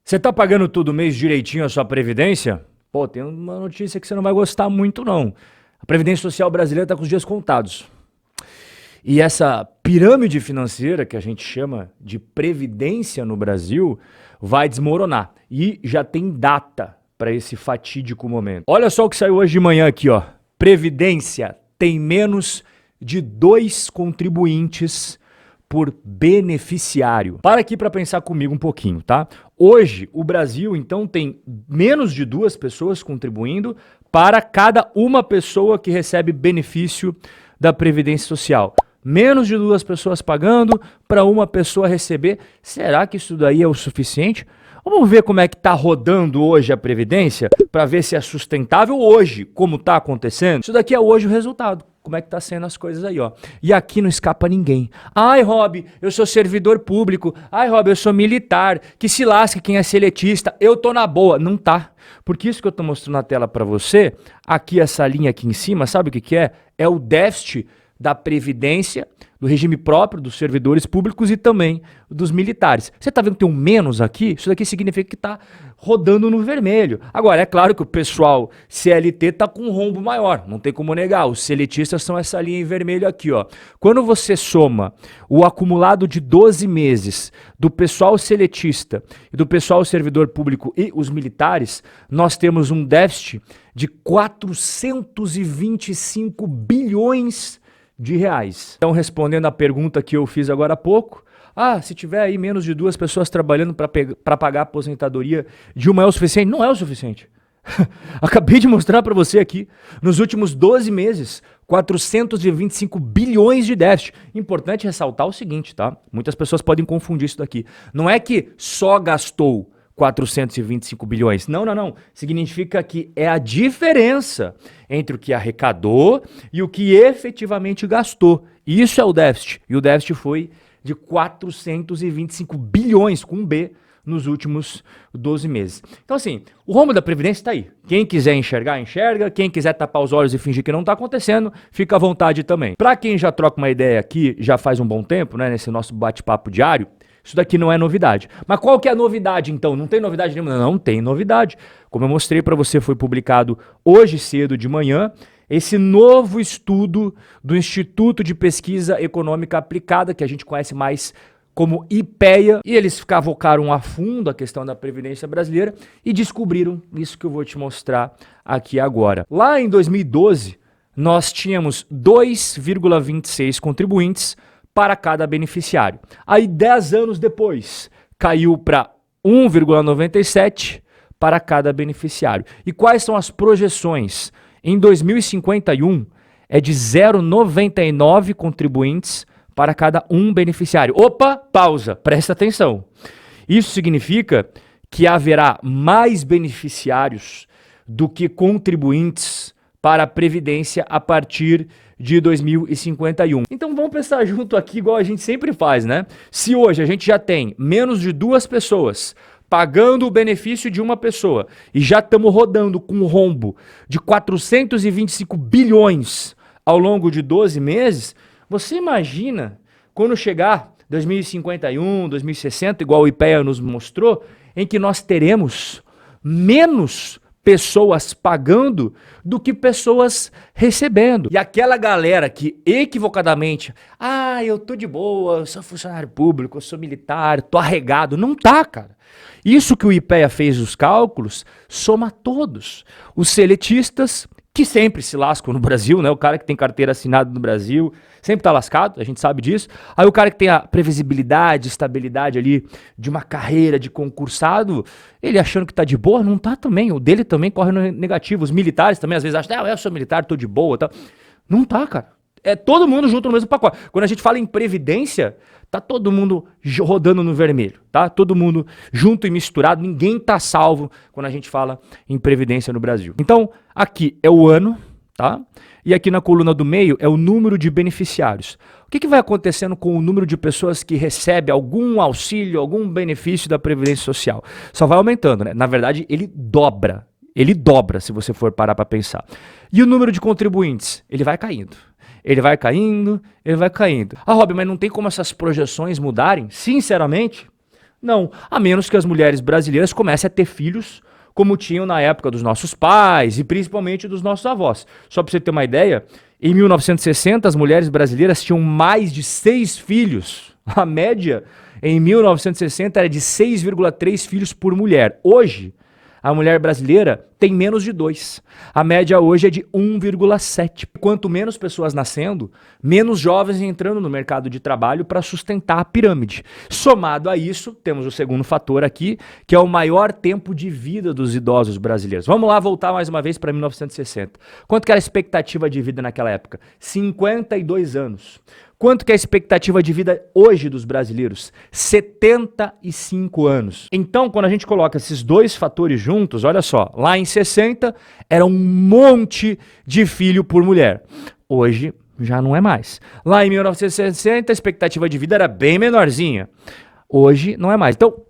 Você tá pagando todo mês direitinho a sua previdência? Pô, tem uma notícia que você não vai gostar muito, não. A Previdência Social brasileira tá com os dias contados. E essa pirâmide financeira, que a gente chama de previdência no Brasil, vai desmoronar. E já tem data para esse fatídico momento. Olha só o que saiu hoje de manhã aqui, ó. Previdência tem menos de 2 contribuintes por beneficiário. Para aqui para pensar comigo um pouquinho, tá? Hoje, o Brasil, então, tem menos de 2 pessoas contribuindo para cada uma pessoa que recebe benefício da Previdência Social. Menos de 2 pessoas pagando para uma pessoa receber. Será que isso daí é o suficiente? Vamos ver como é que tá rodando hoje a Previdência para ver se é sustentável hoje, como tá acontecendo. Isso daqui é hoje o resultado. Como é que tá sendo as coisas aí, ó. E aqui não escapa ninguém. Ai, Rob, eu sou servidor público. Ai, Rob, eu sou militar. Que se lasque quem é seletista. Eu tô na boa. Não tá. Porque isso que eu tô mostrando na tela para você, aqui essa linha aqui em cima, sabe o que que é? É o déficit da Previdência, do regime próprio dos servidores públicos e também dos militares. Você está vendo que tem um menos aqui? Isso daqui significa que está rodando no vermelho. Agora, é claro que o pessoal CLT está com um rombo maior, não tem como negar. Os seletistas são essa linha em vermelho aqui, ó. Quando você soma o acumulado de 12 meses do pessoal seletista e do pessoal servidor público e os militares, nós temos um déficit de 425 bilhões de reais. Então, respondendo a pergunta que eu fiz agora há pouco, se tiver aí menos de 2 pessoas trabalhando para pagar a aposentadoria de uma é o suficiente? Não é o suficiente. Acabei de mostrar para você aqui, nos últimos 12 meses, 425 bilhões de déficit. Importante ressaltar o seguinte, tá? Muitas pessoas podem confundir isso daqui. Não é que só gastou 425 bilhões. Não, não, não. Significa que é a diferença entre o que arrecadou e o que efetivamente gastou. Isso é o déficit. E o déficit foi de 425 bilhões, com um B, nos últimos 12 meses. Então, assim, o rombo da Previdência está aí. Quem quiser enxergar, enxerga. Quem quiser tapar os olhos e fingir que não está acontecendo, fica à vontade também. Para quem já troca uma ideia aqui, já faz um bom tempo, né, nesse nosso bate-papo diário, isso daqui não é novidade. Mas qual que é a novidade, então? Não tem novidade nenhuma? Não tem novidade. Como eu mostrei para você, foi publicado hoje cedo de manhã esse novo estudo do Instituto de Pesquisa Econômica Aplicada, que a gente conhece mais como IPEA, e eles cavocaram a fundo a questão da Previdência brasileira e descobriram isso que eu vou te mostrar aqui agora. Lá em 2012, nós tínhamos 2,26 contribuintes para cada beneficiário. Aí, 10 anos depois, caiu para 1,97 para cada beneficiário. E quais são as projeções? Em 2051, é de 0,99 contribuintes para cada um beneficiário. Opa, pausa, presta atenção. Isso significa que haverá mais beneficiários do que contribuintes para a Previdência a partir de 2051. Então vamos pensar junto aqui igual a gente sempre faz, né? Se hoje a gente já tem menos de 2 pessoas pagando o benefício de uma pessoa e já estamos rodando com um rombo de 425 bilhões ao longo de 12 meses, você imagina quando chegar 2051, 2060, igual o IPEA nos mostrou, em que nós teremos menos pessoas pagando do que pessoas recebendo. E aquela galera que equivocadamente, eu tô de boa, eu sou funcionário público, eu sou militar, tô arregado. Não tá, cara. Isso que o IPEA fez os cálculos, soma todos. Os seletistas, que sempre se lascam no Brasil, né? O cara que tem carteira assinada no Brasil sempre tá lascado, a gente sabe disso. Aí o cara que tem a previsibilidade, estabilidade ali de uma carreira de concursado, ele achando que tá de boa, não tá também. O dele também corre no negativo. Os militares também às vezes acham, eu sou militar, tô de boa, tá? Não tá, cara. É todo mundo junto no mesmo pacote. Quando a gente fala em previdência, tá todo mundo rodando no vermelho, tá? Todo mundo junto e misturado, ninguém tá salvo quando a gente fala em previdência no Brasil. Então, aqui é o ano, tá? E aqui na coluna do meio é o número de beneficiários. O que vai acontecendo com o número de pessoas que recebem algum auxílio, algum benefício da Previdência Social? Só vai aumentando, né? Na verdade, ele dobra. Ele dobra, se você for parar para pensar. E o número de contribuintes? Ele vai caindo. Ele vai caindo, ele vai caindo. Rob, mas não tem como essas projeções mudarem? Sinceramente, Não, a menos que as mulheres brasileiras comecem a ter filhos como tinham na época dos nossos pais e principalmente dos nossos avós. Só para você ter uma ideia, em 1960 as mulheres brasileiras tinham mais de 6 filhos. A média em 1960 era de 6,3 filhos por mulher. Hoje, a mulher brasileira tem menos de 2. A média hoje é de 1,7. Quanto menos pessoas nascendo, menos jovens entrando no mercado de trabalho para sustentar a pirâmide. Somado a isso, temos o segundo fator aqui, que é o maior tempo de vida dos idosos brasileiros. Vamos lá voltar mais uma vez para 1960. Quanto que era a expectativa de vida naquela época? 52 anos. Quanto que é a expectativa de vida hoje dos brasileiros? 75 anos. Então, quando a gente coloca esses dois fatores juntos, olha só, lá em 60 era um monte de filho por mulher. Hoje já não é mais. Lá em 1960 a expectativa de vida era bem menorzinha. Hoje não é mais. Então,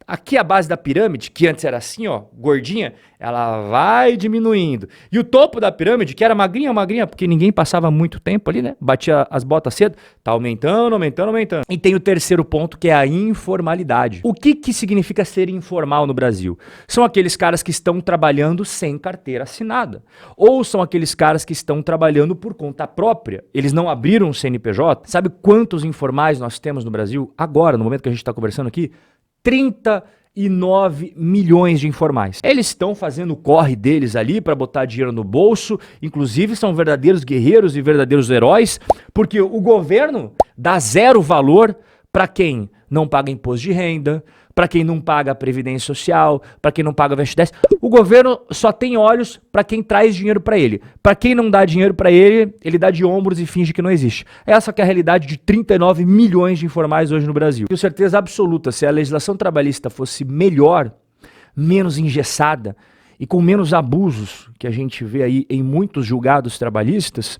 aqui a base da pirâmide, que antes era assim, ó, gordinha, ela vai diminuindo. E o topo da pirâmide, que era magrinha, porque ninguém passava muito tempo ali, né? Batia as botas cedo, tá aumentando, aumentando, aumentando. E tem o terceiro ponto, que é a informalidade. O que que significa ser informal no Brasil? São aqueles caras que estão trabalhando sem carteira assinada. Ou são aqueles caras que estão trabalhando por conta própria. Eles não abriram um CNPJ. Sabe quantos informais nós temos no Brasil? Agora, no momento que a gente está conversando aqui, 39 milhões de informais. Eles estão fazendo o corre deles ali para botar dinheiro no bolso, inclusive são verdadeiros guerreiros e verdadeiros heróis, porque o governo dá zero valor para quem não paga imposto de renda, para quem não paga previdência social, para quem não paga VSDES. O governo só tem olhos para quem traz dinheiro para ele. Para quem não dá dinheiro para ele, ele dá de ombros e finge que não existe. Essa que é a realidade de 39 milhões de informais hoje no Brasil. Tenho certeza absoluta, se a legislação trabalhista fosse melhor, menos engessada e com menos abusos que a gente vê aí em muitos julgados trabalhistas,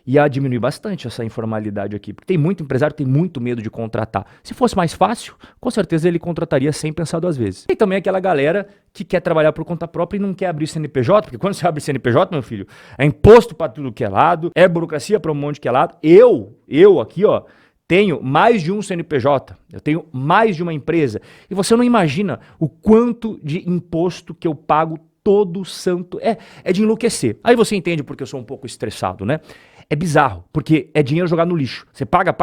ia diminuir bastante essa informalidade aqui, porque tem muito empresário que tem muito medo de contratar. Se fosse mais fácil, com certeza ele contrataria sem pensar duas vezes. E também aquela galera que quer trabalhar por conta própria e não quer abrir CNPJ, porque quando você abre CNPJ, meu filho, é imposto para tudo que é lado, é burocracia para um monte que é lado. Eu aqui, ó, tenho mais de um CNPJ, eu tenho mais de uma empresa, e você não imagina o quanto de imposto que eu pago todo santo. É de enlouquecer. Aí você entende porque eu sou um pouco estressado, né? É bizarro, porque é dinheiro jogado no lixo. Você paga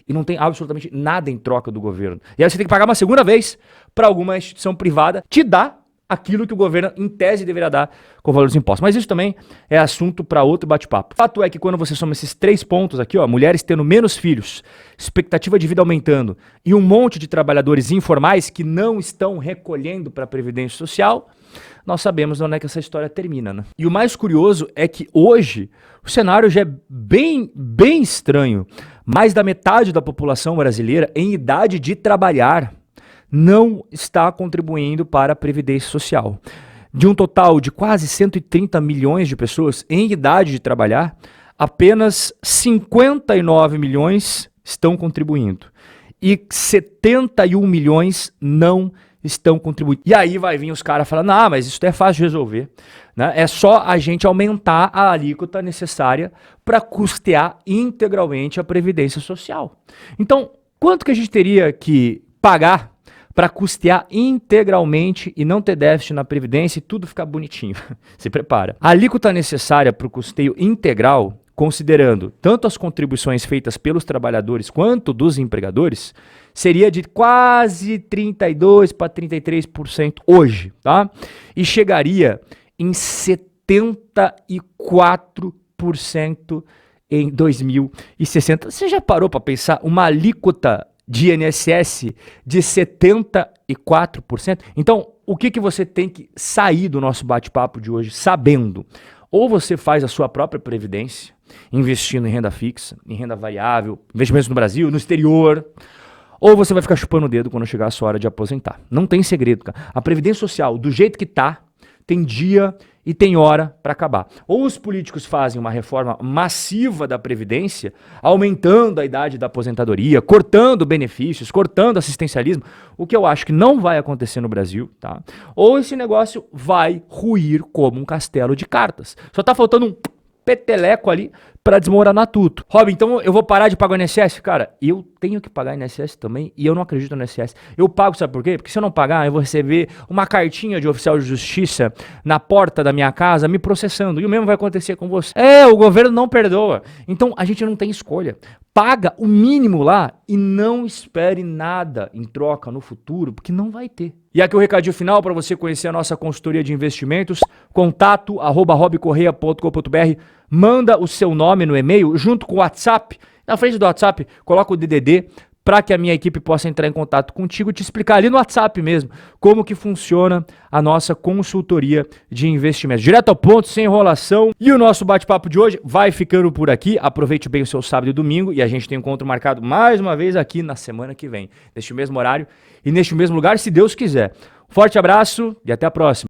e não tem absolutamente nada em troca do governo. E aí você tem que pagar uma segunda vez para alguma instituição privada te dar aquilo que o governo, em tese, deveria dar com o valor dos impostos. Mas isso também é assunto para outro bate-papo. O fato é que quando você soma esses 3 pontos aqui, ó, mulheres tendo menos filhos, expectativa de vida aumentando e um monte de trabalhadores informais que não estão recolhendo para a Previdência Social, nós sabemos onde é que essa história termina, né? E o mais curioso é que hoje o cenário já é bem estranho. Mais da metade da população brasileira em idade de trabalhar não está contribuindo para a Previdência Social. De um total de quase 130 milhões de pessoas em idade de trabalhar, apenas 59 milhões estão contribuindo. E 71 milhões não estão contribuindo. E aí vai vir os caras falando, mas isso é fácil de resolver. Né? É só a gente aumentar a alíquota necessária para custear integralmente a Previdência Social. Então, quanto que a gente teria que pagar para custear integralmente e não ter déficit na Previdência e tudo ficar bonitinho? Se prepara. A alíquota necessária para o custeio integral, considerando tanto as contribuições feitas pelos trabalhadores quanto dos empregadores, seria de quase 32% para 33% hoje, tá? E chegaria em 74% em 2060. Você já parou para pensar uma alíquota de INSS de 74%? Então, o que você tem que sair do nosso bate-papo de hoje sabendo? Ou você faz a sua própria previdência, investindo em renda fixa, em renda variável, investimentos no Brasil, no exterior, ou você vai ficar chupando o dedo quando chegar a sua hora de aposentar. Não tem segredo, cara. A Previdência Social, do jeito que tá, tem dia e tem hora para acabar. Ou os políticos fazem uma reforma massiva da Previdência, aumentando a idade da aposentadoria, cortando benefícios, cortando assistencialismo, o que eu acho que não vai acontecer no Brasil, tá? Ou esse negócio vai ruir como um castelo de cartas. Só tá faltando um peteleco ali pra desmoronar tudo. Rob, então eu vou parar de pagar o INSS? Cara, eu tenho que pagar INSS também e eu não acredito no INSS. Eu pago, sabe por quê? Porque se eu não pagar, eu vou receber uma cartinha de oficial de justiça na porta da minha casa me processando. E o mesmo vai acontecer com você. O governo não perdoa. Então a gente não tem escolha. Paga o mínimo lá e não espere nada em troca no futuro, porque não vai ter. E aqui o recadinho final para você conhecer a nossa consultoria de investimentos, contato@robcorreia.com.br. Manda o seu nome no e-mail junto com o WhatsApp. Na frente do WhatsApp, coloca o DDD para que a minha equipe possa entrar em contato contigo e te explicar ali no WhatsApp mesmo como que funciona a nossa consultoria de investimentos. Direto ao ponto, sem enrolação. E o nosso bate-papo de hoje vai ficando por aqui. Aproveite bem o seu sábado e domingo e a gente tem um encontro marcado mais uma vez aqui na semana que vem, neste mesmo horário e neste mesmo lugar, se Deus quiser. Forte abraço e até a próxima.